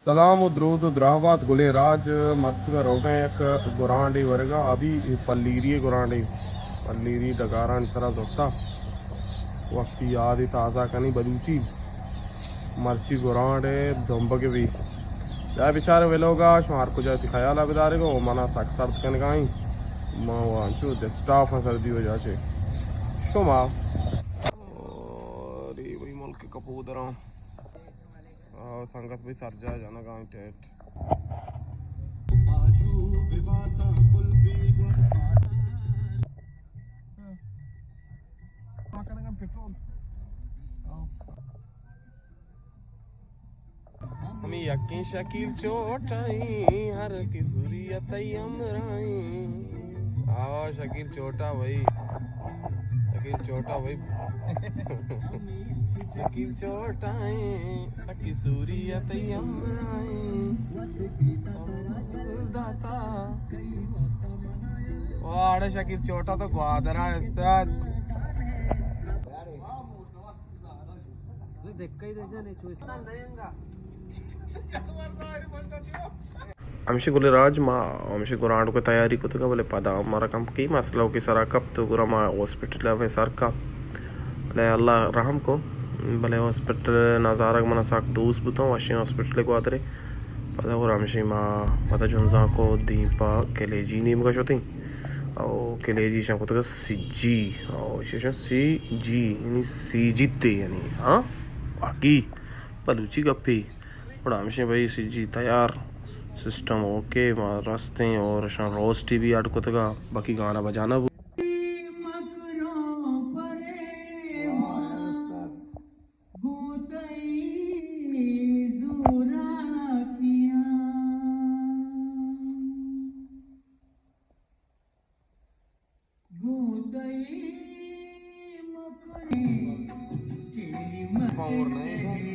सलाम उद्रूद द्राहवात गुले राज मत्सर रोटे एक गुरांडी वर्गा अभी पल्लीरी गुरांडी पल्लीरी डगारान सरा दोस्ता वक्ती याद ताज़ा कनी बलूची मर्ची गुरांडे दुम्बके भी या बेचारे वे लोग शुमार को जाती ख्याल बेदारे को मना सक सर्द कन गाई माँ वांचो स्टाफ सर्दी हो जाचे शुमा और ये वही मुल्क कपूदरा संगत भी सरजा जाना गाँव टेट हमें यकीन शकील चोटाई हर की सूरियत अमराई आ शकील चोटा भाई शकील चोटा भाई शकील चोटाई हर की सूरियत अमराई दाता वाड़ा शकील चोटा तो ग्वादरा उस्ताद आमशी गुले राज मा आमशी गुरांड को तैयारी को तो बोले पदा हमारा कम की मसला की सरा कब तो गुरा मा हॉस्पिटल में सर का बोले अल्लाह रहम को भले हॉस्पिटल नज़ारा मना साक दोस्त बुता वाशी हॉस्पिटल को आदरे पदा गुरा आमशी मा पता जुन्जा को दीपा केलेजी नीम का शोती और केलेजी शंको तो सीजी और शेषन सीजी यानी सीजीते यानी हाँ बाकी बलूची गप्पी और आमशी भाई सीजी तैयार सिस्टम ओके रास्ते और रोस्ट भी आड़ को तगा बाकी गाना बजाना और नहीं